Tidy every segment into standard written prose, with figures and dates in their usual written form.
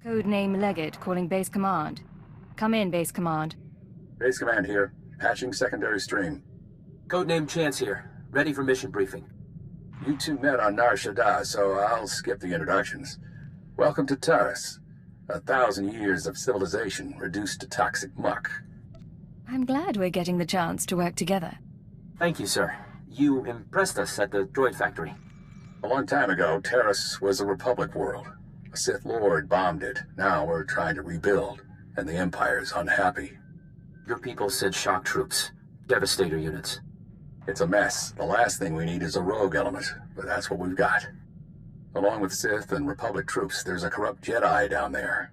Codename Leggett calling Base Command. Come in, Base Command. Base Command here. Patching secondary stream. Codename Chance here. Ready for mission briefing. You two met on Nar Shaddaa, so I'll skip the introductions. Welcome to Taris. 1,000 years of civilization reduced to toxic muck. I'm glad we're getting the chance to work together. Thank you, sir. You impressed us at the droid factory. A long time ago, Taris was a Republic world. A Sith Lord bombed it. Now we're trying to rebuild, and the Empire's unhappy. Your people said shock troops. Devastator units. It's a mess. The last thing we need is a rogue element, but that's what we've got. Along with Sith and Republic troops, there's a corrupt Jedi down there.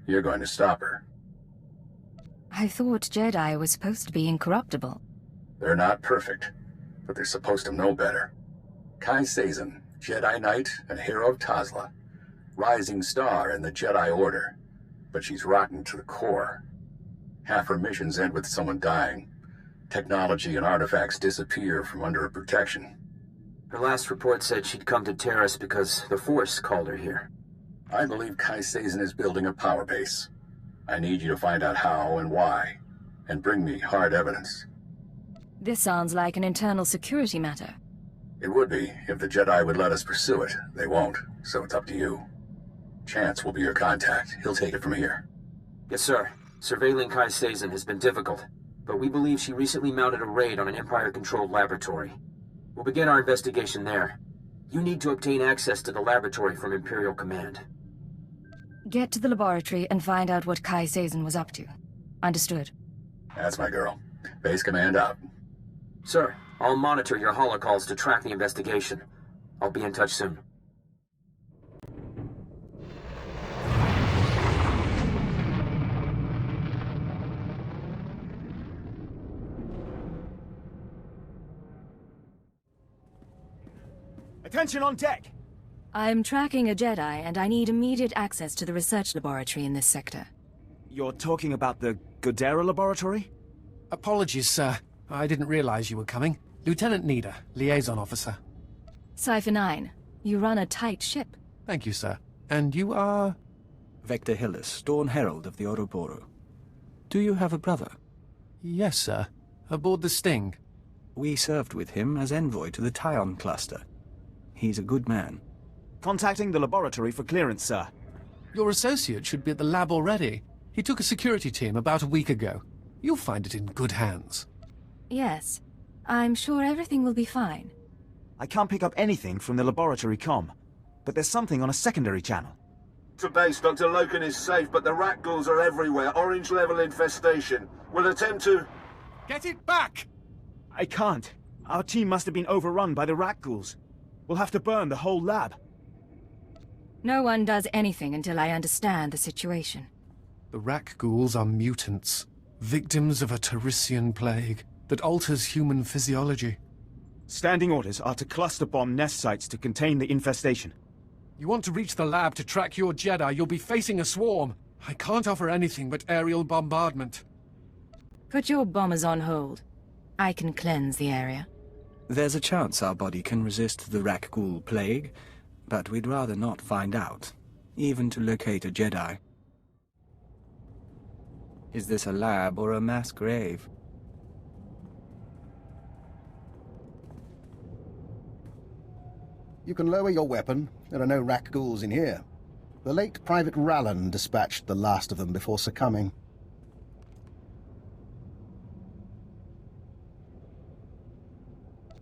You're going to stop her. I thought Jedi was supposed to be incorruptible. They're not perfect, but they're supposed to know better. Kai Sazin, Jedi Knight and hero of Tazla. Rising star in the Jedi Order, but she's rotten to the core. Half her missions end with someone dying. Technology and artifacts disappear from under her protection. Her last report said she'd come to Taris because the Force called her here. I believe Kai Sazin is building a power base. I need you to find out how and why, and bring me hard evidence. This sounds like an internal security matter. It would be, if the Jedi would let us pursue it. They won't, so it's up to you. Chance will be your contact. He'll take it from here. Yes, sir. Surveilling Kai Sazin has been difficult, but we believe she recently mounted a raid on an Empire-controlled laboratory. We'll begin our investigation there. You need to obtain access to the laboratory from Imperial Command. Get to the laboratory and find out what Kai Sazin was up to. Understood. That's my girl. Base Command out. Sir, I'll monitor your holocalls to track the investigation. I'll be in touch soon. Attention on deck! I'm tracking a Jedi, and I need immediate access to the research laboratory in this sector. You're talking about the Godera laboratory? Apologies, sir. I didn't realize you were coming. Lieutenant Nida, liaison officer. Cipher 9, you run a tight ship. Thank you, sir. And you are... Vector Hillis, Dawn Herald of the Ouroboros. Do you have a brother? Yes, sir. Aboard the Sting. We served with him as envoy to the Tyon cluster. He's a good man. Contacting the laboratory for clearance, sir. Your associate should be at the lab already. He took a security team about a week ago. You'll find it in good hands. Yes. I'm sure everything will be fine. I can't pick up anything from the laboratory comm, but there's something on a secondary channel. To base, Dr. Loken is safe, but the rat ghouls are everywhere. Orange-level infestation. We'll attempt to... Get it back! I can't. Our team must have been overrun by the rat ghouls. We'll have to burn the whole lab. No one does anything until I understand the situation. The Rak ghouls are mutants, victims of a Tarisian plague that alters human physiology. Standing orders are to cluster bomb nest sites to contain the infestation. You want to reach the lab to track your Jedi, you'll be facing a swarm. I can't offer anything but aerial bombardment. Put your bombers on hold. I can cleanse the area. There's a chance our body can resist the Rak ghoul plague, but we'd rather not find out, even to locate a Jedi. Is this a lab or a mass grave? You can lower your weapon. There are no Rak ghouls in here. The late Private Rallan dispatched the last of them before succumbing.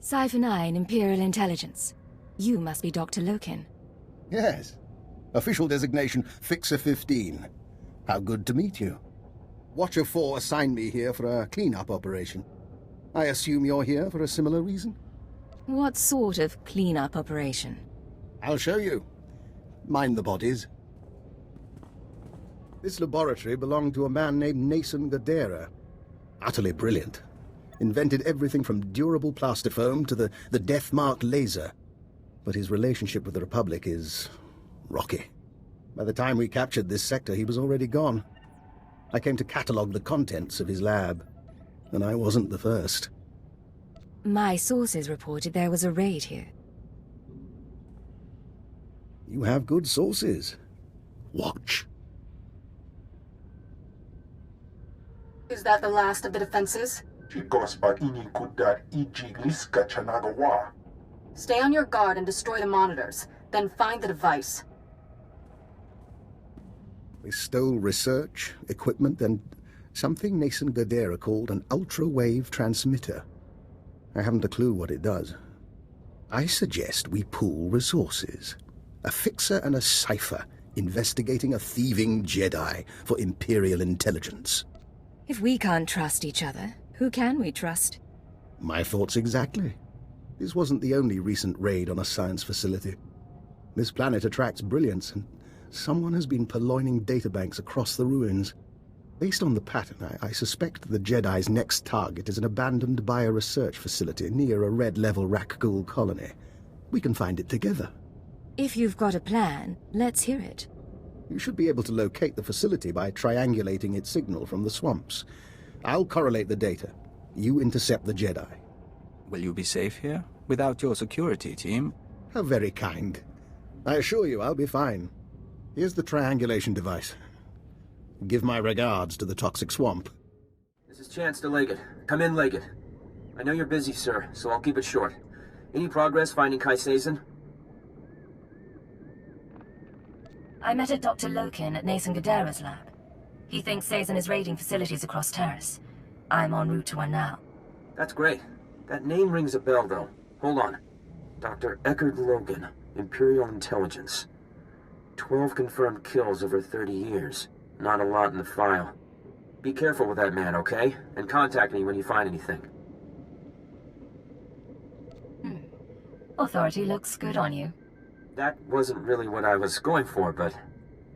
Cipher 9, Imperial Intelligence. You must be Dr. Loken. Yes. Official designation, Fixer 15. How good to meet you. Watcher 4 assigned me here for a clean-up operation. I assume you're here for a similar reason? What sort of clean-up operation? I'll show you. Mind the bodies. This laboratory belonged to a man named Nason Godera. Utterly brilliant. Invented everything from durable plastifoam to the death-marked laser. But his relationship with the Republic is... rocky. By the time we captured this sector, he was already gone. I came to catalogue the contents of his lab, and I wasn't the first. My sources reported there was a raid here. You have good sources. Watch. Is that the last of the defenses? Stay on your guard and destroy the monitors. Then find the device. They stole research, equipment, and something Nason Gadera called an ultra-wave transmitter. I haven't a clue what it does. I suggest we pool resources. A fixer and a cipher investigating a thieving Jedi for Imperial intelligence. If we can't trust each other, who can we trust? My thoughts exactly. This wasn't the only recent raid on a science facility. This planet attracts brilliance, and someone has been purloining databanks across the ruins. Based on the pattern, I suspect the Jedi's next target is an abandoned bioresearch facility near a red-level Rakghoul colony. We can find it together. If you've got a plan, let's hear it. You should be able to locate the facility by triangulating its signal from the swamps. I'll correlate the data. You intercept the Jedi. Will you be safe here, without your security team? How very kind. I assure you I'll be fine. Here's the triangulation device. Give my regards to the toxic swamp. This is Chance to Leggett. Come in, Leggett. I know you're busy, sir, so I'll keep it short. Any progress finding Kai Sazin? I met a Dr. Loken at Nason Gadera's lab. He thinks Sazin is raiding facilities across Taris. I'm en route to one now. That's great. That name rings a bell, though. Hold on. Dr. Eckard Logan, Imperial Intelligence. 12 confirmed kills over 30 years. Not a lot in the file. Be careful with that man, okay? And contact me when you find anything. Authority looks good on you. That wasn't really what I was going for, but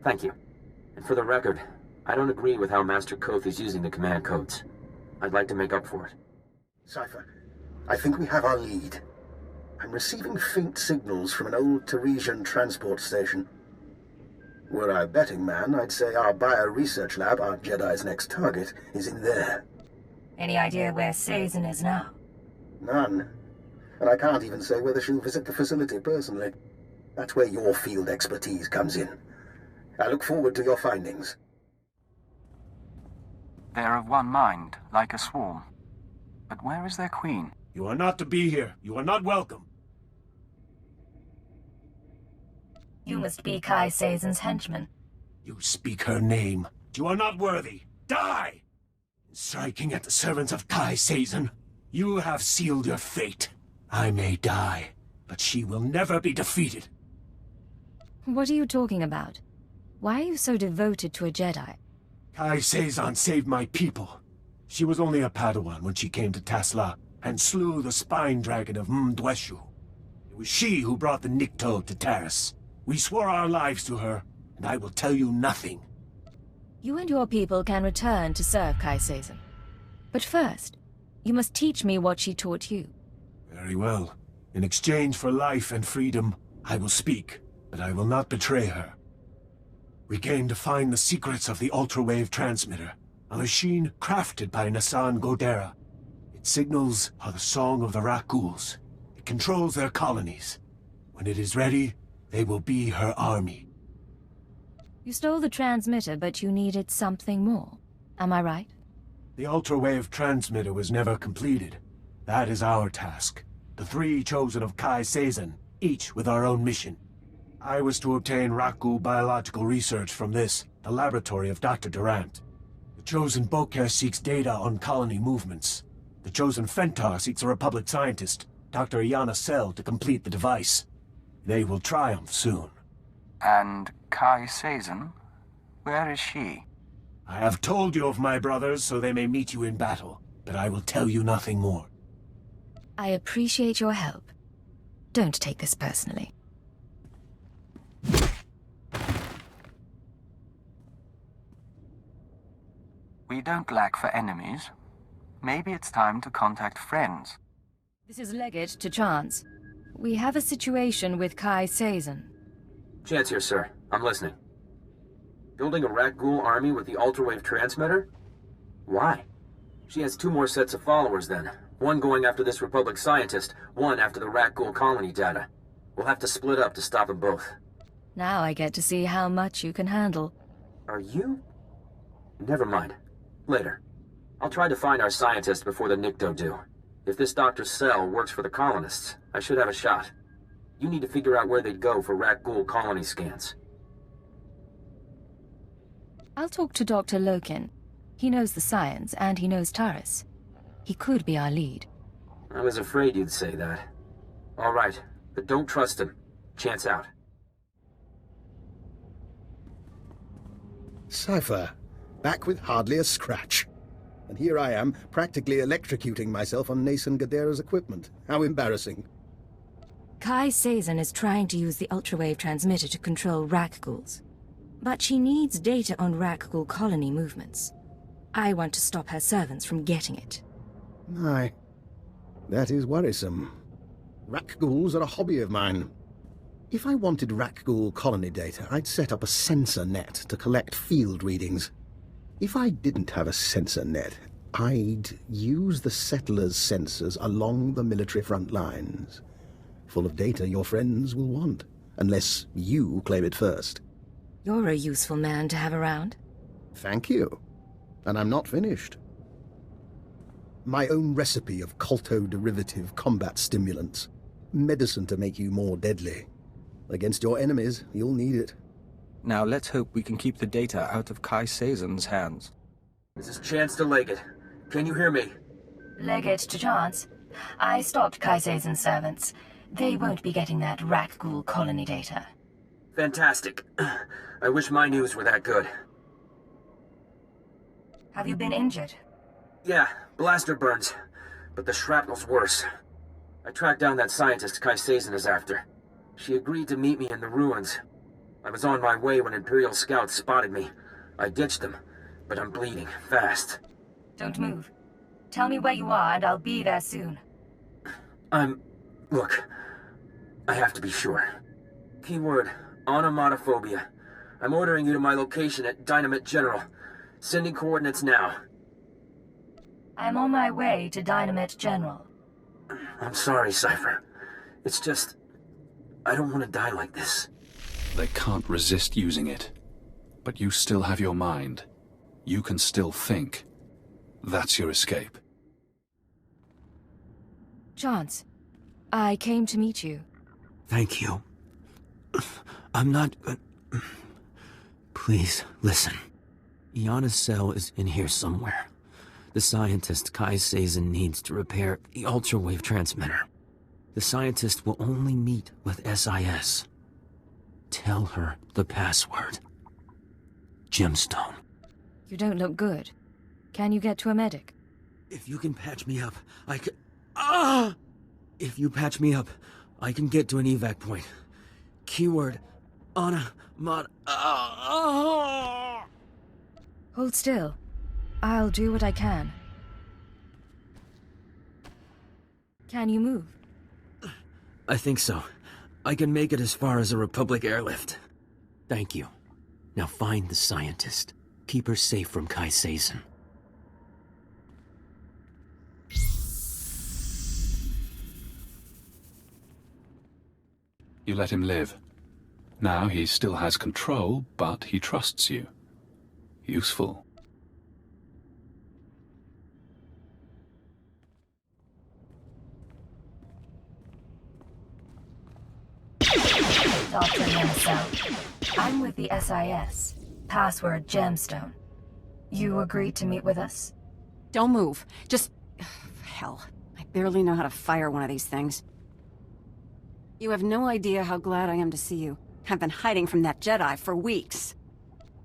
thank you. And for the record, I don't agree with how Master Koth is using the command codes. I'd like to make up for it. Cipher, I think we have our lead. I'm receiving faint signals from an old Tarisian transport station. Were I a betting man, I'd say our bio-research lab, our Jedi's next target, is in there. Any idea where Sazin is now? None. And I can't even say whether she'll visit the facility personally. That's where your field expertise comes in. I look forward to your findings. They're of one mind, like a swarm. But where is their queen? You are not to be here. You are not welcome. You must be Kai Sazin's henchman. You speak her name. You are not worthy. Die! Striking at the servants of Kai Sazin, you have sealed your fate. I may die, but she will never be defeated. What are you talking about? Why are you so devoted to a Jedi? Kai Sazin saved my people. She was only a Padawan when she came to Tasla and slew the spine dragon of Mdweshu. It was she who brought the Nikto to Taris. We swore our lives to her, and I will tell you nothing. You and your people can return to serve Kai Sazin. But first, you must teach me what she taught you. Very well. In exchange for life and freedom, I will speak, but I will not betray her. We came to find the secrets of the ultra-wave transmitter, a machine crafted by Nasan Godera. Its signals are the song of the Rakghouls. It controls their colonies. When it is ready, they will be her army. You stole the transmitter, but you needed something more. Am I right? The ultra-wave transmitter was never completed. That is our task. The three chosen of Kai Sazin, each with our own mission. I was to obtain Rakghoul biological research from this, the laboratory of Dr. Durant. The chosen Bokeh seeks data on colony movements. The chosen Fentar seeks a Republic scientist, Dr. Iana Sel, to complete the device. They will triumph soon. And Kai Sazin? Where is she? I have told you of my brothers so they may meet you in battle, but I will tell you nothing more. I appreciate your help. Don't take this personally. We don't lack for enemies. Maybe it's time to contact friends. This is Leggett to Chance. We have a situation with Kai Sazin. Chance here, sir. I'm listening. Building a Rakghoul army with the ultra-wave transmitter? Why? She has 2 more sets of followers then. One going after this Republic scientist, one after the Rakghoul colony data. We'll have to split up to stop them both. Now I get to see how much you can handle. Are you? Never mind. Later. I'll try to find our scientists before the Nikto do. If this Dr. Cell works for the colonists, I should have a shot. You need to figure out where they'd go for Rat Ghoul colony scans. I'll talk to Dr. Loken. He knows the science, and he knows Taris. He could be our lead. I was afraid you'd say that. All right, but don't trust him. Chance out. Cypher, back with hardly a scratch. And here I am, practically electrocuting myself on Nason Gadera's equipment. How embarrassing. Kai Sazon is trying to use the ultrawave transmitter to control Rak Ghouls. But she needs data on Rak Ghoul colony movements. I want to stop her servants from getting it. Aye. That is worrisome. Rak Ghouls are a hobby of mine. If I wanted Rak Ghoul colony data, I'd set up a sensor net to collect field readings. If I didn't have a sensor net, I'd use the settlers' sensors along the military front lines. Full of data your friends will want, unless you claim it first. You're a useful man to have around. Thank you. And I'm not finished. My own recipe of colto-derivative combat stimulants. Medicine to make you more deadly. Against your enemies, you'll need it. Now let's hope we can keep the data out of Kai Sazon's hands. This is Chance to Leggett. Can you hear me? Leggett to Chance. I stopped Kai Sazon's servants. They won't be getting that Rak Ghoul colony data. Fantastic. I wish my news were that good. Have you been injured? Yeah, blaster burns. But the shrapnel's worse. I tracked down that scientist Kai Sazon is after. She agreed to meet me in the ruins. I was on my way when Imperial scouts spotted me. I ditched them, but I'm bleeding fast. Don't move. Tell me where you are and I'll be there soon. Look, I have to be sure. Keyword, onomatophobia. I'm ordering you to my location at Dynamite General. Sending coordinates now. I'm on my way to Dynamite General. I'm sorry, Cypher. It's just... I don't want to die like this. They can't resist using it. But you still have your mind. You can still think. That's your escape. Chance, I came to meet you. Thank you. I'm not... Please, listen. Iana's cell is in here somewhere. The scientist Kai Sazon needs to repair the ultrawave transmitter. The scientist will only meet with SIS. Tell her the password. Gemstone. You don't look good. Can you get to a medic? If you can patch me up, I can... Ah! If you patch me up, I can get to an evac point. Keyword, Hold still. I'll do what I can. Can you move? I think so. I can make it as far as a Republic airlift. Thank you. Now find the scientist. Keep her safe from Kai Sazon. You let him live. Now he still has control, but he trusts you. Useful. Dr. Yenisel, I'm with the SIS. Password Gemstone. You agreed to meet with us? Don't move. Just... hell. I barely know how to fire one of these things. You have no idea how glad I am to see you. I've been hiding from that Jedi for weeks.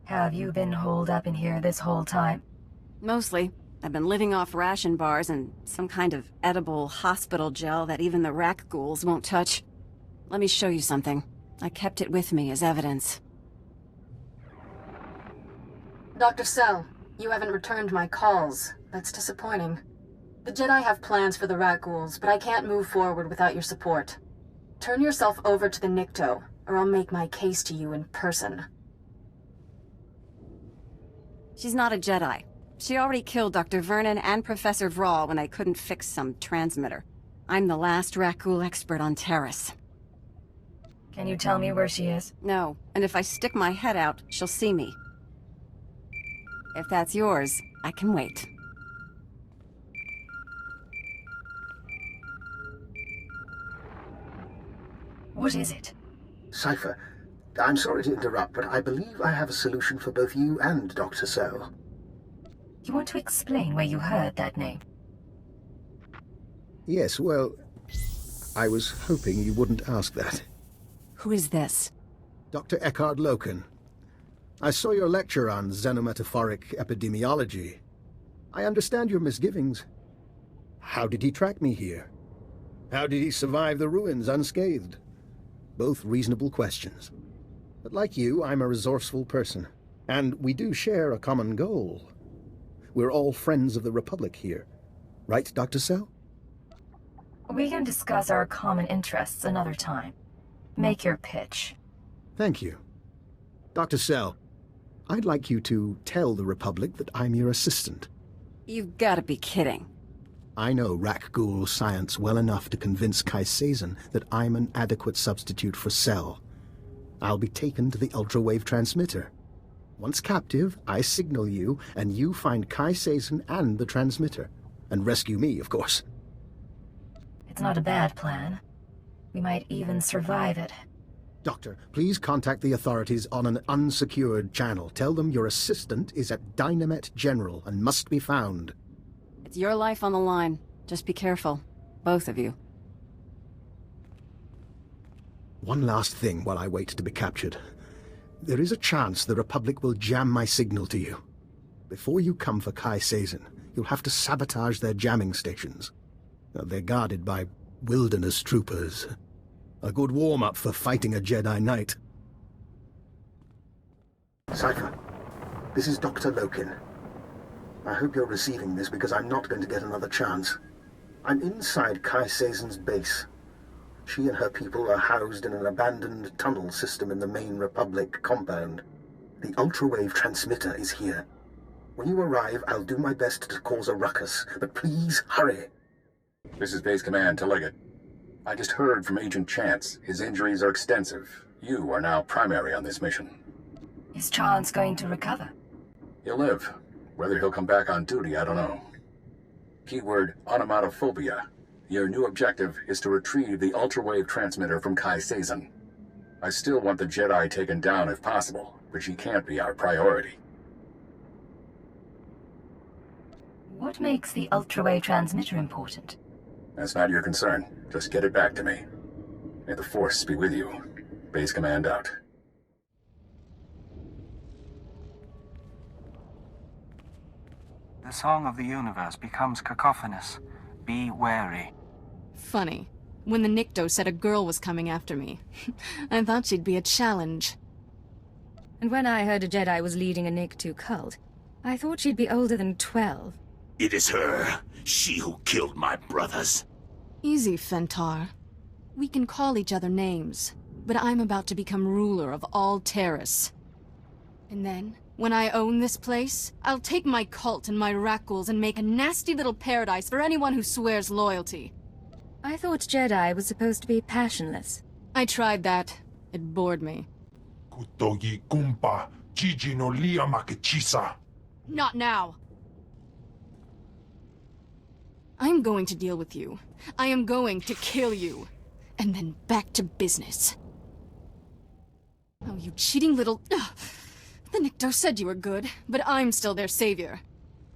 Have you been holed up in here this whole time? Mostly. I've been living off ration bars and some kind of edible hospital gel that even the Rak Ghouls won't touch. Let me show you something. I kept it with me as evidence. Dr. Cell, you haven't returned my calls. That's disappointing. The Jedi have plans for the Rak Ghouls, but I can't move forward without your support. Turn yourself over to the Nikto, or I'll make my case to you in person. She's not a Jedi. She already killed Dr. Vernon and Professor Vrawl when I couldn't fix some transmitter. I'm the last Rak Ghoul expert on Taris. Can you tell me where she is? No, and if I stick my head out, she'll see me. If that's yours, I can wait. What is it? Cypher, I'm sorry to interrupt, but I believe I have a solution for both you and Dr. Cell. You want to explain where you heard that name? Yes, well, I was hoping you wouldn't ask that. Who is this? Dr. Eckhard Loken. I saw your lecture on xenometaphoric epidemiology. I understand your misgivings. How did he track me here? How did he survive the ruins unscathed? Both reasonable questions. But like you, I'm a resourceful person. And we do share a common goal. We're all friends of the Republic here. Right, Dr. Cell? We can discuss our common interests another time. Make your pitch. Thank you. Dr. Cell, I'd like you to tell the Republic that I'm your assistant. You've got to be kidding. I know Rakghoul science well enough to convince Kai Sazon that I'm an adequate substitute for Cell. I'll be taken to the ultrawave transmitter. Once captive, I signal you, and you find Kai Sazon and the transmitter. And rescue me, of course. It's not a bad plan. We might even survive it. Doctor, please contact the authorities on an unsecured channel. Tell them your assistant is at Dynamet General and must be found. It's your life on the line. Just be careful. Both of you. One last thing while I wait to be captured. There is a chance the Republic will jam my signal to you. Before you come for Kai Sazon, you'll have to sabotage their jamming stations. They're guarded by wilderness troopers. A good warm-up for fighting a Jedi Knight. Cypher, this is Dr. Loken. I hope you're receiving this because I'm not going to get another chance. I'm inside Kai Sazon's base. She and her people are housed in an abandoned tunnel system in the main Republic compound. The ultrawave transmitter is here. When you arrive, I'll do my best to cause a ruckus, but please hurry. This is Base Command to Leggett. I just heard from Agent Chance. His injuries are extensive. You are now primary on this mission. Is Chance going to recover? He'll live. Whether he'll come back on duty, I don't know. Keyword, onomatophobia. Your new objective is to retrieve the ultrawave transmitter from Kai Sazon. I still want the Jedi taken down if possible, but she can't be our priority. What makes the ultrawave transmitter important? That's not your concern. Just get it back to me. May the Force be with you. Base Command out. The song of the universe becomes cacophonous. Be wary. Funny. When the Nikto said a girl was coming after me, I thought she'd be a challenge. And when I heard a Jedi was leading a Nikto cult, I thought she'd be older than 12. It is her. She who killed my brothers. Easy, Fentar. We can call each other names, but I'm about to become ruler of all Taris. And then, when I own this place, I'll take my cult and my Rakghouls and make a nasty little paradise for anyone who swears loyalty. I thought Jedi was supposed to be passionless. I tried that. It bored me. Kutogi kumpa, Gigi no lia makechisa. Not now! I'm going to deal with you. I am going to kill you. And then back to business. Oh, you cheating little... Ugh. The Nikto said you were good, but I'm still their savior.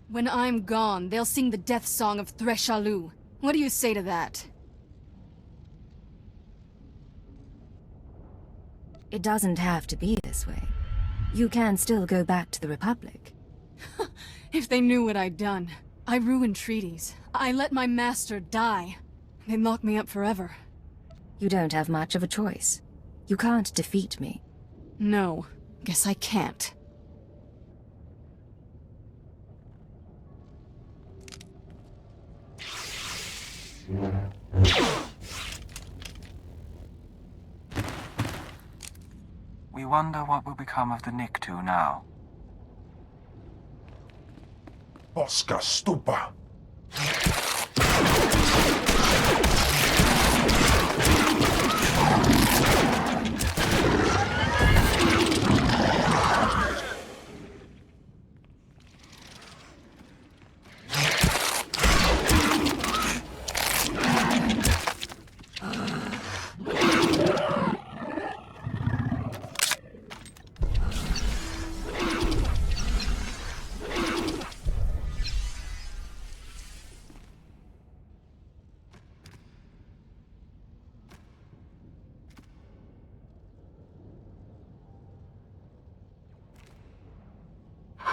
When I'm gone, they'll sing the death song of Threshalu. What do you say to that? It doesn't have to be this way. You can still go back to the Republic. If they knew what I'd done. I ruined treaties. I let my master die. They'd lock me up forever. You don't have much of a choice. You can't defeat me. No, guess I can't. We wonder what will become of the Nikto now. Bosca stupa.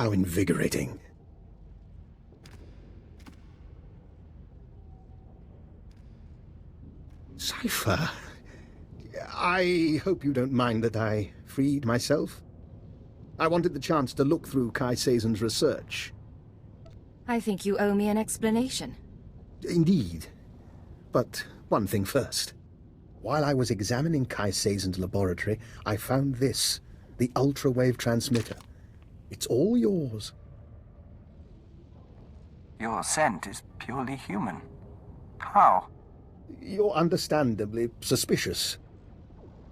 How invigorating. Cypher, I hope you don't mind that I freed myself. I wanted the chance to look through Kai Seizen's research. I think you owe me an explanation. Indeed. But one thing first. While I was examining Kai Seizen's laboratory, I found this, the ultra-wave transmitter. It's all yours. Your scent is purely human. How? You're understandably suspicious.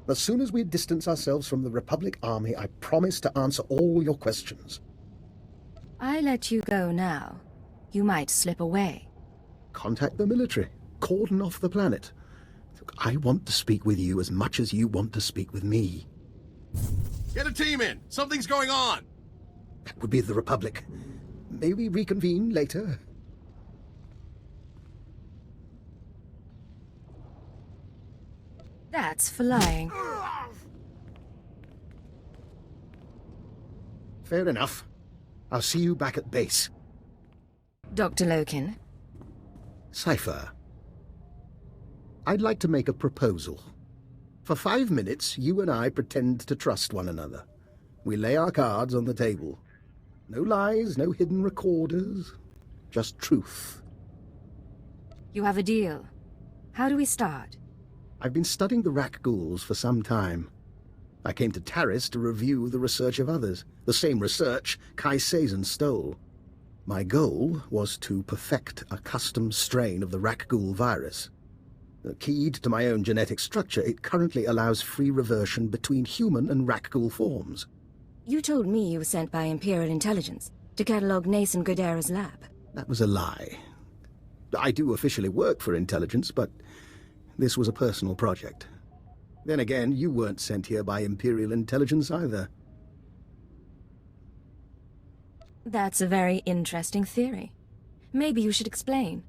As soon as we distance ourselves from the Republic Army, I promise to answer all your questions. I let you go now. You might slip away. Contact the military. Cordon off the planet. Look, I want to speak with you as much as you want to speak with me. Get a team in! Something's going on! That would be the Republic. May we reconvene later? That's for lying. Fair enough. I'll see you back at base. Dr. Loken? Cypher. I'd like to make a proposal. For 5 minutes, you and I pretend to trust one another. We lay our cards on the table. No lies, no hidden recorders. Just truth. You have a deal. How do we start? I've been studying the Rak ghouls for some time. I came to Taris to review the research of others, the same research Kai Seizen stole. My goal was to perfect a custom strain of the Rak ghoul virus. Keyed to my own genetic structure, it currently allows free reversion between human and Rak ghoul forms. You told me you were sent by Imperial intelligence to catalog Nason Godera's lab. That was a lie. I do officially work for intelligence, but this was a personal project. Then again, you weren't sent here by Imperial intelligence either. That's a very interesting theory. Maybe you should explain.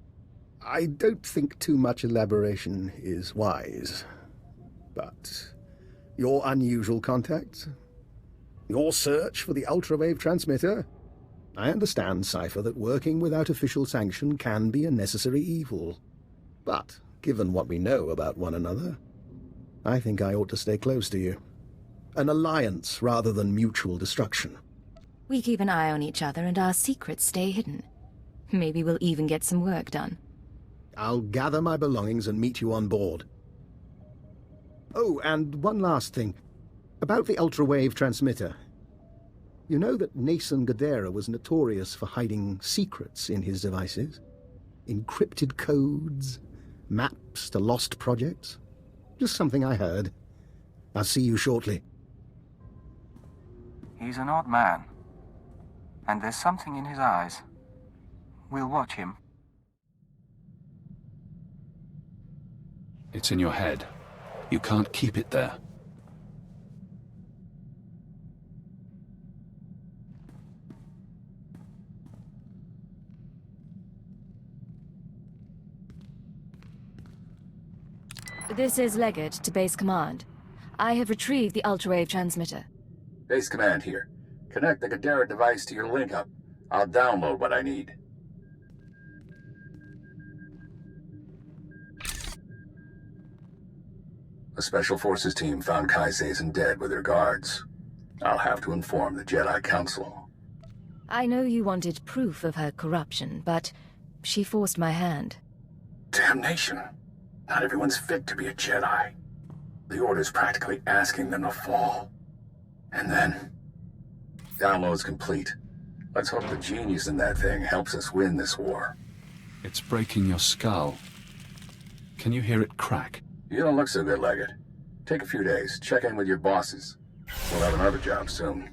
I don't think too much elaboration is wise. But your unusual contacts, your search for the ultra-wave transmitter. I understand, Cypher, that working without official sanction can be a necessary evil. But given what we know about one another, I think I ought to stay close to you. An alliance rather than mutual destruction. We keep an eye on each other and our secrets stay hidden. Maybe we'll even get some work done. I'll gather my belongings and meet you on board. Oh, and one last thing. About the ultra-wave transmitter. You know that Nason Godera was notorious for hiding secrets in his devices? Encrypted codes, maps to lost projects? Just something I heard. I'll see you shortly. He's an odd man. And there's something in his eyes. We'll watch him. It's in your head. You can't keep it there. This is Leggett to Base Command. I have retrieved the ultra-wave transmitter. Base Command here. Connect the Godera device to your link-up. I'll download what I need. A Special Forces team found Kai Seizen dead with her guards. I'll have to inform the Jedi Council. I know you wanted proof of her corruption, but she forced my hand. Damnation. Not everyone's fit to be a Jedi. The Order's practically asking them to fall. And then... Download's complete. Let's hope the genius in that thing helps us win this war. It's breaking your skull. Can you hear it crack? You don't look so good, Leggett. Take a few days. Check in with your bosses. We'll have another job soon.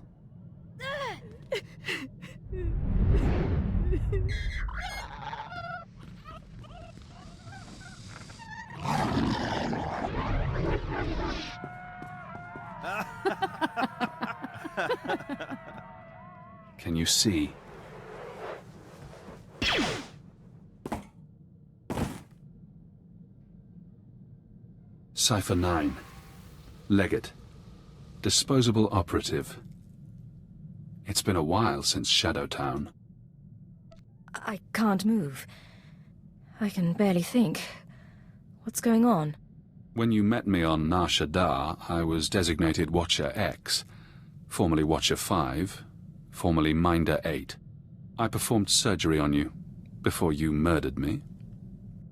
Can you see? Cipher 9. Leggett. Disposable operative. It's been a while since Shadowtown. I can't move. I can barely think. What's going on? When you met me on Nar Shaddaa, I was designated Watcher X, formerly Watcher 5, formerly Minder 8. I performed surgery on you before you murdered me.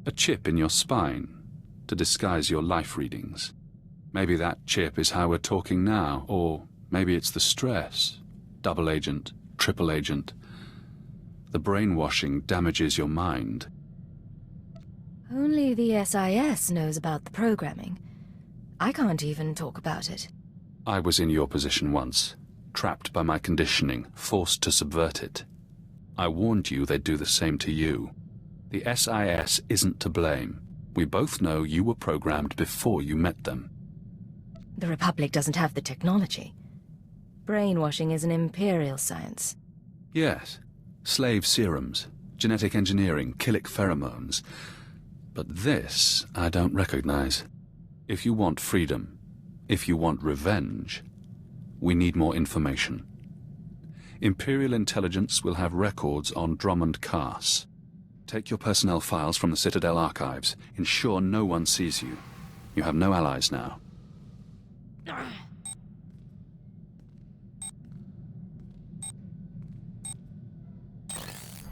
A chip in your spine to disguise your life readings. Maybe that chip is how we're talking now, or maybe it's the stress. Double agent, triple agent. The brainwashing damages your mind. Only the SIS knows about the programming. I can't even talk about it. I was in your position once, trapped by my conditioning, forced to subvert it. I warned you they'd do the same to you. The SIS isn't to blame. We both know you were programmed before you met them. The Republic doesn't have the technology. Brainwashing is an Imperial science. Yes. Slave serums, genetic engineering, killic pheromones. But this I don't recognize. If you want freedom, if you want revenge, we need more information. Imperial intelligence will have records on Drummond Cass. Take your personnel files from the Citadel archives. Ensure no one sees you. You have no allies now.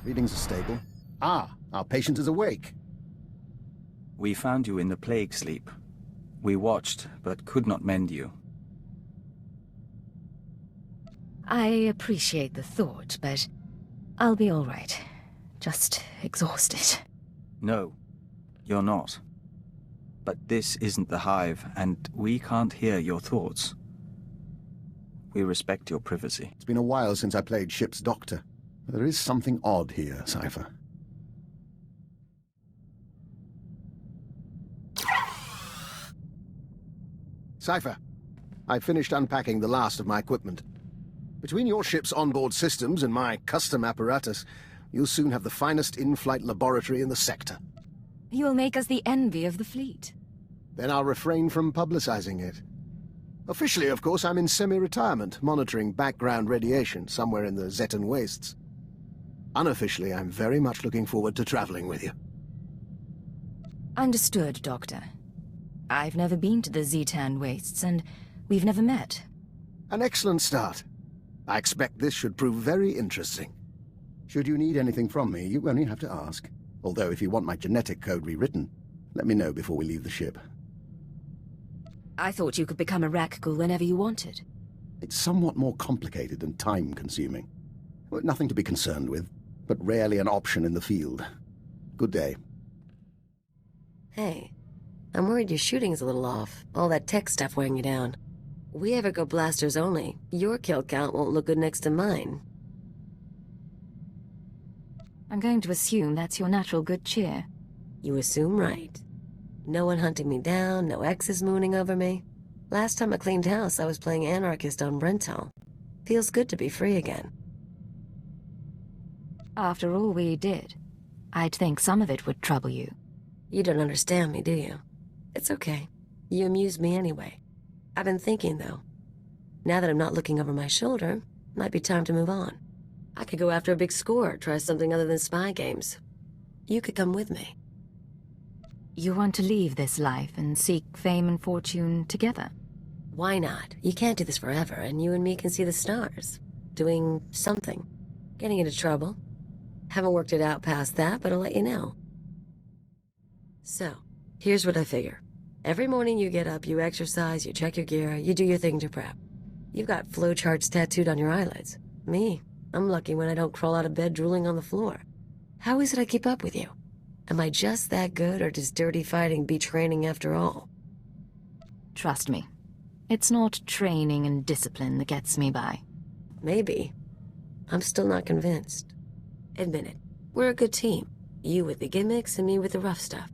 Readings are stable. Ah, our patient is awake. We found you in the plague sleep. We watched, but could not mend you. I appreciate the thought, but I'll be all right. Just exhausted. No, you're not. But this isn't the Hive, and we can't hear your thoughts. We respect your privacy. It's been a while since I played ship's doctor. There is something odd here, Cypher. Cypher, I've finished unpacking the last of my equipment. Between your ship's onboard systems and my custom apparatus, you'll soon have the finest in-flight laboratory in the sector. You will make us the envy of the fleet. Then I'll refrain from publicizing it. Officially, of course, I'm in semi-retirement, monitoring background radiation somewhere in the Zetan wastes. Unofficially, I'm very much looking forward to traveling with you. Understood, Doctor. I've never been to the Zetan wastes, and we've never met. An excellent start. I expect this should prove very interesting. Should you need anything from me, you only have to ask. Although if you want my genetic code rewritten, let me know before we leave the ship. I thought you could become a Rakghoul whenever you wanted. It's somewhat more complicated and time-consuming. Well, nothing to be concerned with, but rarely an option in the field. Good day. Hey, I'm worried your shooting's a little off. All that tech stuff weighing you down. We ever go blasters only, your kill count won't look good next to mine. I'm going to assume that's your natural good cheer. You assume right. No one hunting me down, no exes mooning over me. Last time I cleaned house, I was playing anarchist on Brental. Feels good to be free again. After all we did, I'd think some of it would trouble you. You don't understand me, do you? It's okay. You amuse me anyway. I've been thinking, though. Now that I'm not looking over my shoulder, might be time to move on. I could go after a big score, try something other than spy games. You could come with me. You want to leave this life and seek fame and fortune together? Why not? You can't do this forever, and you and me can see the stars. Doing something. Getting into trouble. Haven't worked it out past that, but I'll let you know. So, here's what I figure. Every morning you get up, you exercise, you check your gear, you do your thing to prep. You've got flowcharts tattooed on your eyelids. Me, I'm lucky when I don't crawl out of bed drooling on the floor. How is it I keep up with you? Am I just that good, or does dirty fighting beat training after all? Trust me. It's not training and discipline that gets me by. Maybe. I'm still not convinced. Admit it. We're a good team. You with the gimmicks and me with the rough stuff.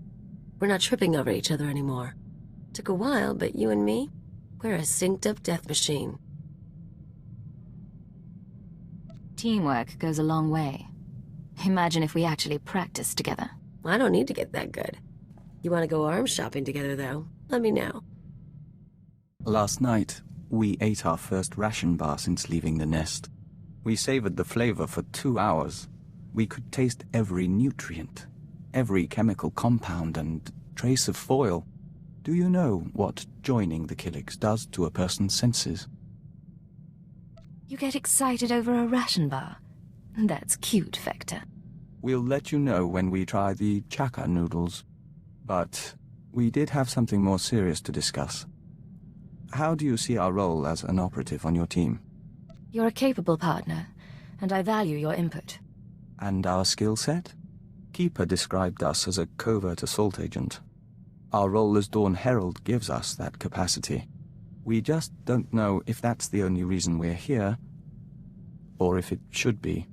We're not tripping over each other anymore. Took a while, but you and me, we're a synced-up death machine. Teamwork goes a long way. Imagine if we actually practiced together. I don't need to get that good. You want to go arms shopping together, though? Let me know. Last night, we ate our first ration bar since leaving the nest. We savored the flavor for 2 hours. We could taste every nutrient, every chemical compound and trace of foil. Do you know what joining the Killiks does to a person's senses? You get excited over a ration bar? That's cute, Vector. We'll let you know when we try the chaka noodles. But we did have something more serious to discuss. How do you see our role as an operative on your team? You're a capable partner, and I value your input. And our skill set? Keeper described us as a covert assault agent. Our role as Dawn Herald gives us that capacity. We just don't know if that's the only reason we're here, or if it should be.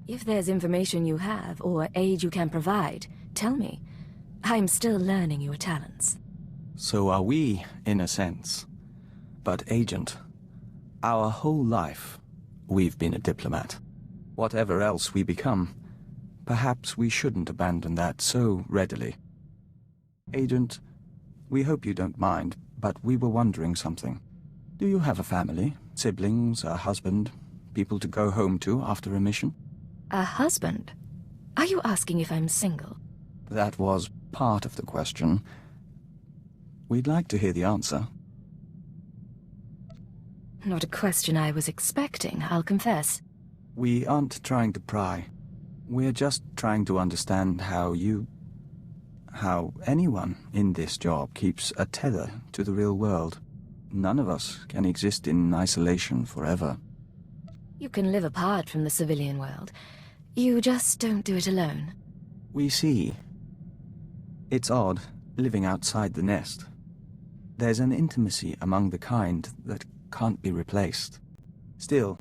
If there's information you have, or aid you can provide, tell me. I'm still learning your talents. So are we, in a sense. But, Agent, our whole life, we've been a diplomat. Whatever else we become, perhaps we shouldn't abandon that so readily. Agent, we hope you don't mind, but we were wondering something. Do you have a family, siblings, a husband, people to go home to after a mission? A husband? Are you asking if I'm single? That was part of the question. We'd like to hear the answer. Not a question I was expecting, I'll confess. We aren't trying to pry. We're just trying to understand how anyone in this job keeps a tether to the real world. None of us can exist in isolation forever. You can live apart from the civilian world. You just don't do it alone. We see. It's odd, living outside the nest. There's an intimacy among the kind that can't be replaced. Still,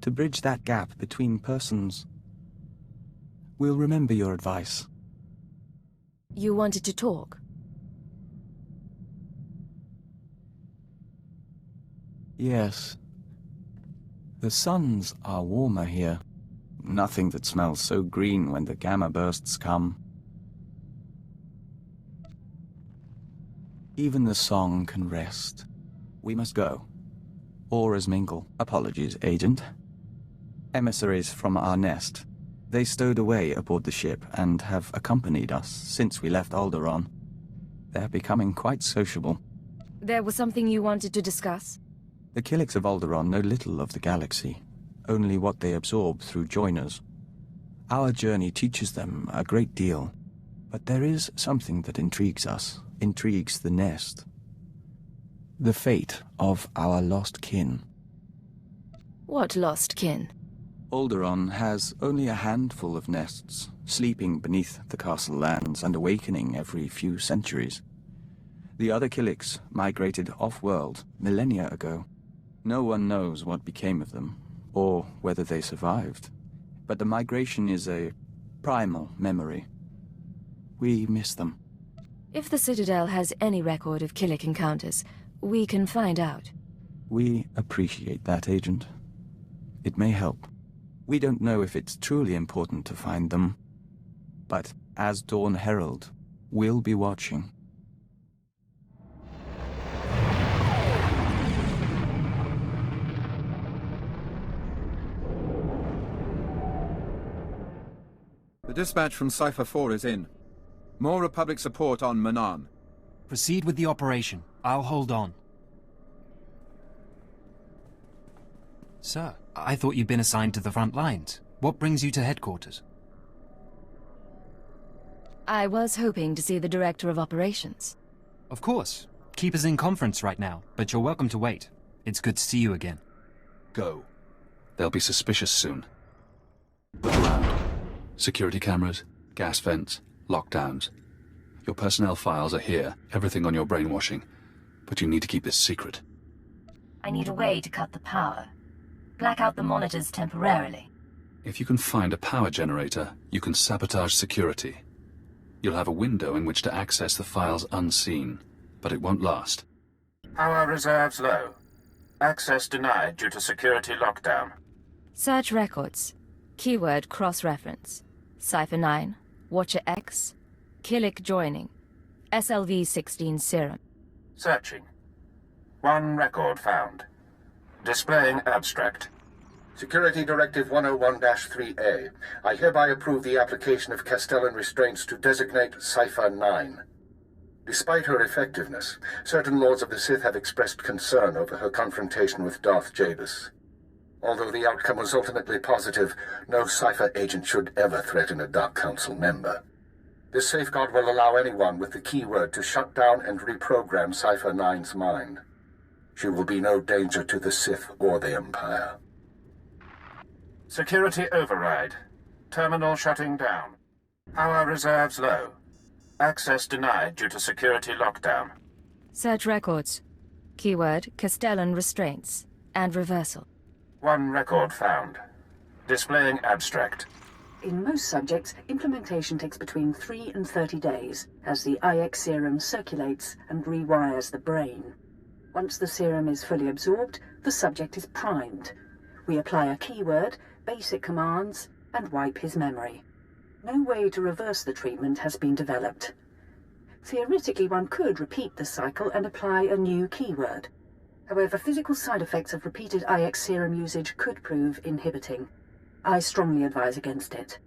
to bridge that gap between persons, we'll remember your advice. You wanted to talk? Yes. The suns are warmer here. Nothing that smells so green when the gamma bursts come. Even the song can rest. We must go. Auras mingle. Apologies, Agent. Emissaries from our nest. They stowed away aboard the ship and have accompanied us since we left Alderaan. They're becoming quite sociable. There was something you wanted to discuss? The Killiks of Alderaan know little of the galaxy, only what they absorb through joiners. Our journey teaches them a great deal, but there is something that intrigues us, intrigues the nest. The fate of our lost kin. What lost kin? Alderaan has only a handful of nests, sleeping beneath the castle lands and awakening every few centuries. The other Killiks migrated off-world millennia ago. No one knows what became of them, or whether they survived. But the migration is a primal memory. We miss them. If the Citadel has any record of Killik encounters, we can find out. We appreciate that, Agent. It may help. We don't know if it's truly important to find them, but as Dawn Herald, we'll be watching. The dispatch from Cypher 4 is in. More Republic support on Manaan. Proceed with the operation. I'll hold on. Sir, I thought you'd been assigned to the front lines. What brings you to headquarters? I was hoping to see the Director of Operations. Of course. Keeper's in conference right now, but you're welcome to wait. It's good to see you again. Go. They'll be suspicious soon. Look around. Security cameras, gas vents, lockdowns. Your personnel files are here, everything on your brainwashing. But you need to keep this secret. I need a way to cut the power. Black out the monitors temporarily. If you can find a power generator, you can sabotage security. You'll have a window in which to access the files unseen, but it won't last. Power reserves low. Access denied due to security lockdown. Search records. Keyword cross-reference. Cypher 9, Watcher X, Killik joining, SLV-16 serum. Searching. One record found. Displaying abstract. Security Directive 101-3A. I hereby approve the application of Castellan restraints to designate Cipher 9. Despite her effectiveness, certain Lords of the Sith have expressed concern over her confrontation with Darth Jabus. Although the outcome was ultimately positive, no Cipher agent should ever threaten a Dark Council member. This safeguard will allow anyone with the keyword to shut down and reprogram Cipher 9's mind. She will be no danger to the Sith or the Empire. Security override. Terminal shutting down. Power reserves low. Access denied due to security lockdown. Search records. Keyword, Castellan restraints. And reversal. One record found. Displaying abstract. In most subjects, implementation takes between 3 and 30 days, as the IX serum circulates and rewires the brain. Once the serum is fully absorbed, the subject is primed. We apply a keyword, basic commands, and wipe his memory. No way to reverse the treatment has been developed. Theoretically, one could repeat the cycle and apply a new keyword. However, physical side effects of repeated IX serum usage could prove inhibiting. I strongly advise against it.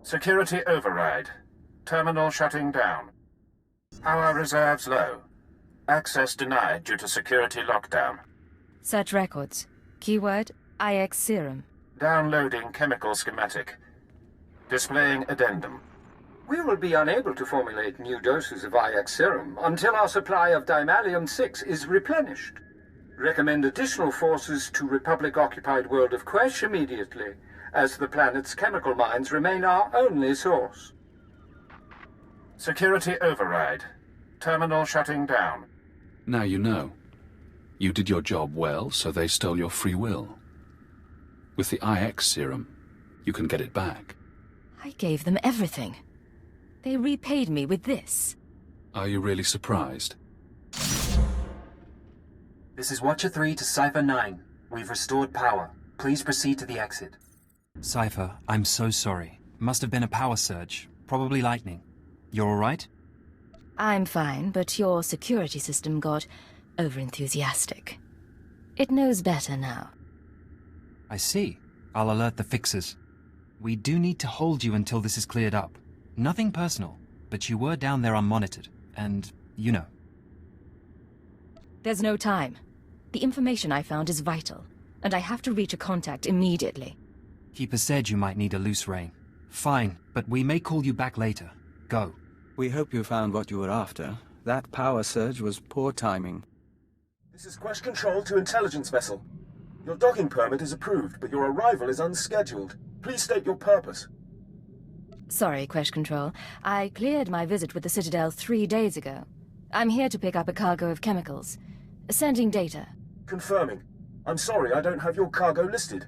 Security override. Terminal shutting down. Power reserves low. Access denied due to security lockdown. Search records. Keyword, IX serum. Downloading chemical schematic. Displaying addendum. We will be unable to formulate new doses of IX serum until our supply of Dimalium-6 is replenished. Recommend additional forces to Republic-occupied world of Quesh immediately, as the planet's chemical mines remain our only source. Security override. Terminal shutting down. Now you know. You did your job well, so they stole your free will. With the IX serum, you can get it back. I gave them everything. They repaid me with this. Are you really surprised? This is Watcher 3 to Cipher 9. We've restored power. Please proceed to the exit. Cipher, I'm so sorry. Must have been a power surge. Probably lightning. You're alright? I'm fine, but your security system got overenthusiastic. It knows better now. I see. I'll alert the fixers. We do need to hold you until this is cleared up. Nothing personal, but you were down there unmonitored, and you know. There's no time. The information I found is vital, and I have to reach a contact immediately. Keeper said you might need a loose rein. Fine, but we may call you back later. Go. We hope you found what you were after. That power surge was poor timing. This is Quesh Control to Intelligence Vessel. Your docking permit is approved, but your arrival is unscheduled. Please state your purpose. Sorry, Quesh Control. I cleared my visit with the Citadel 3 days ago. I'm here to pick up a cargo of chemicals. Sending data. Confirming. I'm sorry I don't have your cargo listed.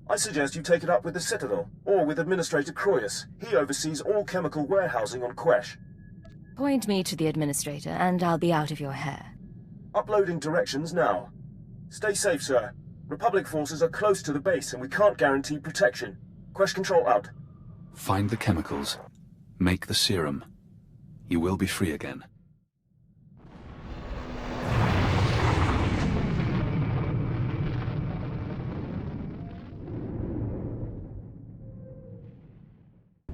I suggest you take it up with the Citadel, or with Administrator Croyus. He oversees all chemical warehousing on Quesh. Point me to the Administrator, and I'll be out of your hair. Uploading directions now. Stay safe, sir. Republic forces are close to the base, and we can't guarantee protection. Quesh Control out. Find the chemicals. Make the serum. You will be free again.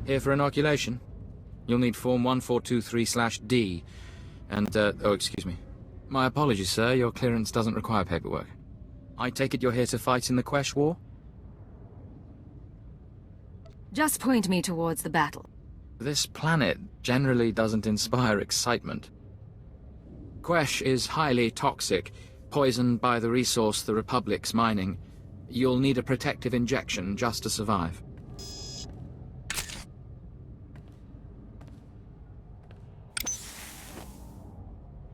Here for inoculation. You'll need Form 1423/D. And, oh, excuse me. My apologies, sir. Your clearance doesn't require paperwork. I take it you're here to fight in the Quesh War? Just point me towards the battle. This planet generally doesn't inspire excitement. Quesh is highly toxic, poisoned by the resource the Republic's mining. You'll need a protective injection just to survive.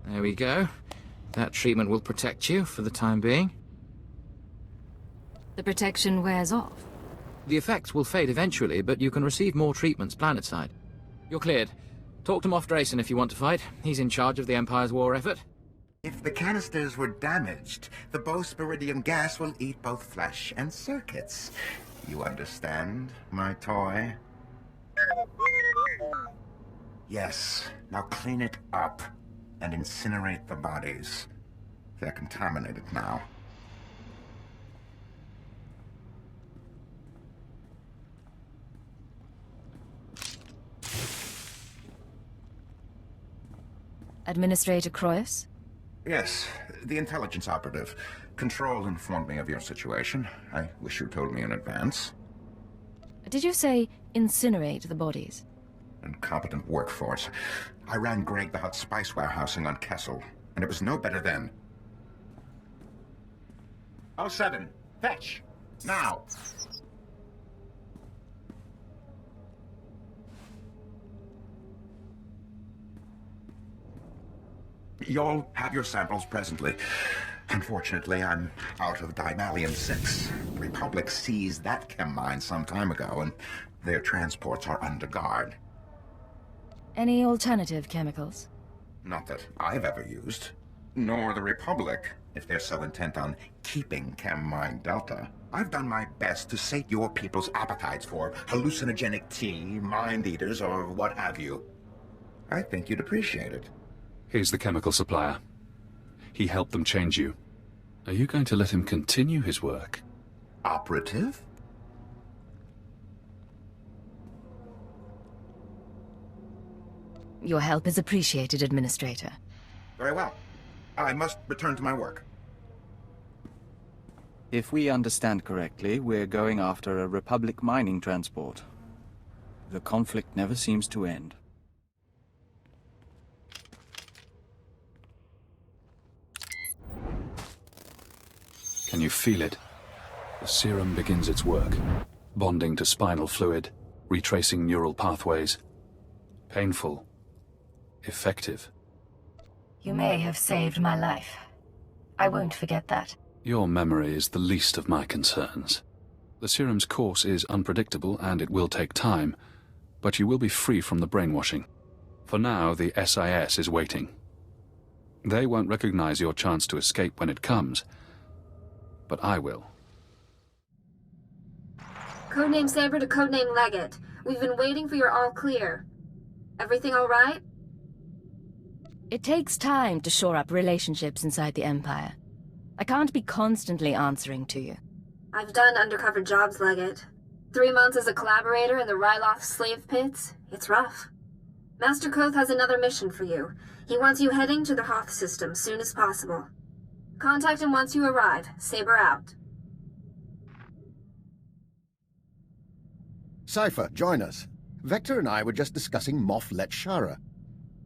There we go. That treatment will protect you for the time being. The protection wears off. The effects will fade eventually, but you can receive more treatments planetside. You're cleared. Talk to Moff Drayson if you want to fight. He's in charge of the Empire's war effort. If the canisters were damaged, the bosporidium gas will eat both flesh and circuits. You understand, my toy? Yes, now clean it up and incinerate the bodies. They're contaminated now. Administrator Quesh? Yes, the intelligence operative. Control informed me of your situation. I wish you told me in advance. Did you say incinerate the bodies? Incompetent workforce. I ran Greg the Hutt spice warehousing on Kessel, and it was no better then. 07, fetch! Now! You'll have your samples presently. Unfortunately, I'm out of Dimalium 6. The Republic seized that chem mine some time ago, and their transports are under guard. Any alternative chemicals? Not that I've ever used. Nor the Republic, if they're so intent on keeping Chem Mine Delta. I've done my best to sate your people's appetites for hallucinogenic tea, mind eaters, or what have you. I think you'd appreciate it. He's the chemical supplier. He helped them change you. Are you going to let him continue his work? Operative? Your help is appreciated, Administrator. Very well. I must return to my work. If we understand correctly, we're going after a Republic mining transport. The conflict never seems to end. Can you feel it? The serum begins its work, bonding to spinal fluid, retracing neural pathways. Painful. Effective. You may have saved my life. I won't forget that. Your memory is the least of my concerns. The serum's course is unpredictable and it will take time, but you will be free from the brainwashing. For now, the SIS is waiting. They won't recognize your chance to escape when it comes, but I will. Codename Saber to Codename Leggett. We've been waiting for your all clear. Everything all right? It takes time to shore up relationships inside the Empire. I can't be constantly answering to you. I've done undercover jobs, Leggett. 3 months as a collaborator in the Ryloth slave pits. It's rough. Master Koth has another mission for you. He wants you heading to the Hoth system soon as possible. Contact him once you arrive. Saber out. Cypher, join us. Vector and I were just discussing Moff Letshara.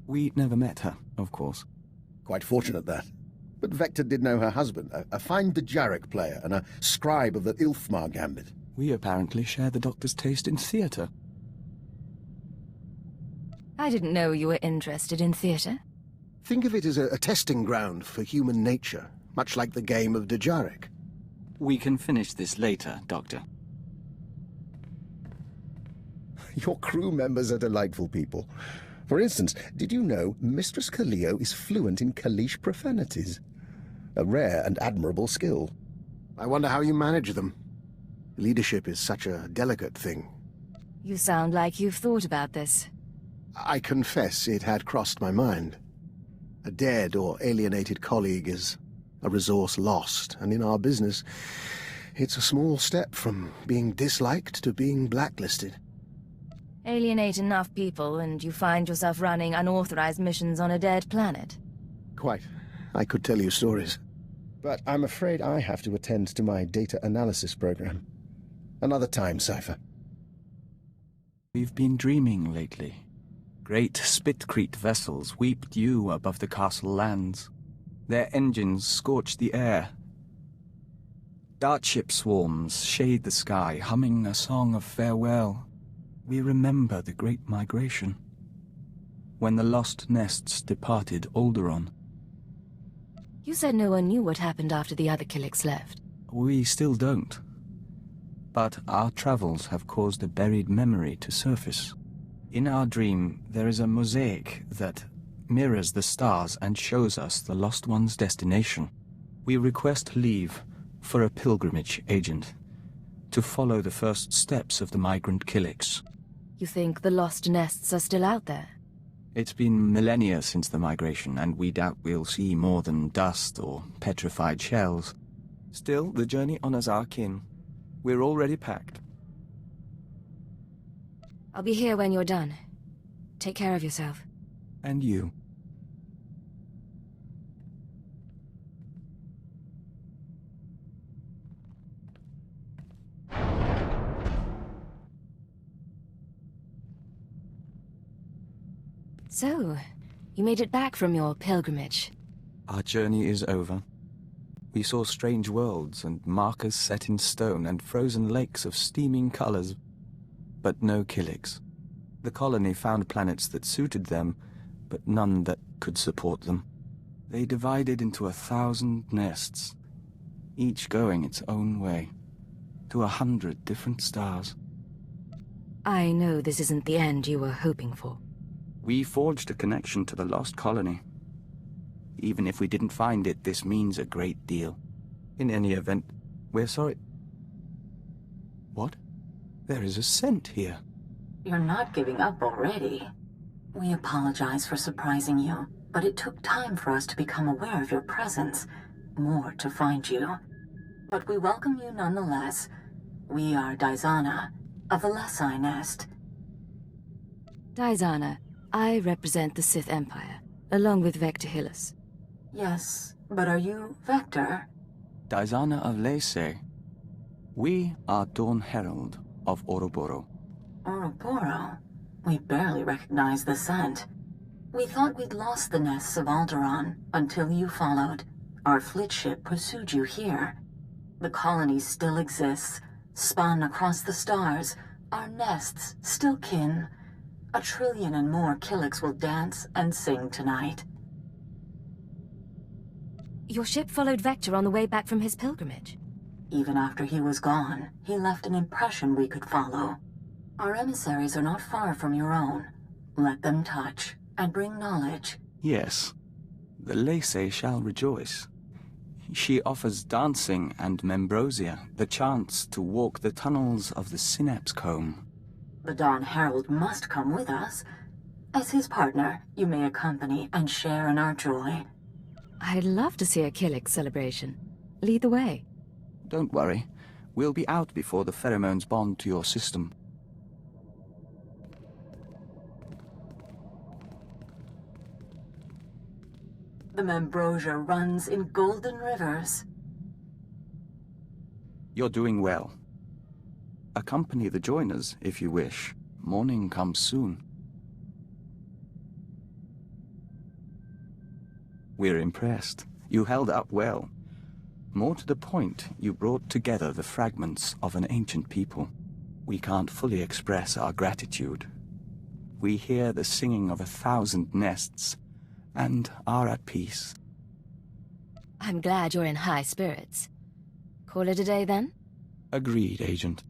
We never met her, of course. Quite fortunate, that. But Vector did know her husband, a fine Dejarik player and a scribe of the Ilfmar Gambit. We apparently share the Doctor's taste in theatre. I didn't know you were interested in theatre. Think of it as a testing ground for human nature, much like the game of Dejarik. We can finish this later, Doctor. Your crew members are delightful people. For instance, did you know Mistress Kaleo is fluent in Kalish profanities? A rare and admirable skill. I wonder how you manage them. Leadership is such a delicate thing. You sound like you've thought about this. I confess it had crossed my mind. A dead or alienated colleague is a resource lost, and in our business, it's a small step from being disliked to being blacklisted. Alienate enough people and you find yourself running unauthorized missions on a dead planet. Quite. I could tell you stories. But I'm afraid I have to attend to my data analysis program. Another time, Cypher. We've been dreaming lately. Great Spitcrete vessels weep dew above the castle lands. Their engines scorch the air. Dartship swarms shade the sky, humming a song of farewell. We remember the Great Migration, when the lost nests departed Alderaan. You said no one knew what happened after the other Killiks left. We still don't. But our travels have caused a buried memory to surface. In our dream, there is a mosaic that mirrors the stars and shows us the Lost One's destination. We request leave for a pilgrimage, Agent, to follow the first steps of the migrant Killiks. You think the lost nests are still out there? It's been millennia since the migration, and we doubt we'll see more than dust or petrified shells. Still, the journey honors our kin. We're already packed. I'll be here when you're done. Take care of yourself. And you. So, you made it back from your pilgrimage. Our journey is over. We saw strange worlds and markers set in stone and frozen lakes of steaming colors, but no Killiks. The colony found planets that suited them, but none that could support them. They divided into 1,000 nests, each going its own way, to 100 different stars. I know this isn't the end you were hoping for. We forged a connection to the lost colony. Even if we didn't find it, this means a great deal. In any event, we're sorry. What? There is a scent here. You're not giving up already. We apologize for surprising you, but it took time for us to become aware of your presence. More to find you. But we welcome you nonetheless. We are Daizana, of the Lesai Nest. Daizana, I represent the Sith Empire, along with Vector Hillis. Yes, but are you Vector? Daizana of Lesai. We are Dawn Herald of Ouroboros. Ouroboros? We barely recognize the scent. We thought we'd lost the nests of Alderaan until you followed. Our fleet ship pursued you here. The colony still exists, spun across the stars. Our nests still kin. 1 trillion and more Killiks will dance and sing tonight. Your ship followed Vector on the way back from his pilgrimage. Even after he was gone, he left an impression we could follow. Our emissaries are not far from your own. Let them touch and bring knowledge. Yes, the Lesai shall rejoice. She offers dancing and Membrosia the chance to walk the tunnels of the Synapse Comb. The Dawn Herald must come with us. As his partner, you may accompany and share in our joy. I'd love to see a Killik celebration. Lead the way. Don't worry. We'll be out before the pheromones bond to your system. The Membrosia runs in golden rivers. You're doing well. Accompany the joiners, if you wish. Morning comes soon. We're impressed. You held up well. More to the point, you brought together the fragments of an ancient people. We can't fully express our gratitude. We hear the singing of 1,000 nests, and are at peace. I'm glad you're in high spirits. Call it a day, then? Agreed, Agent.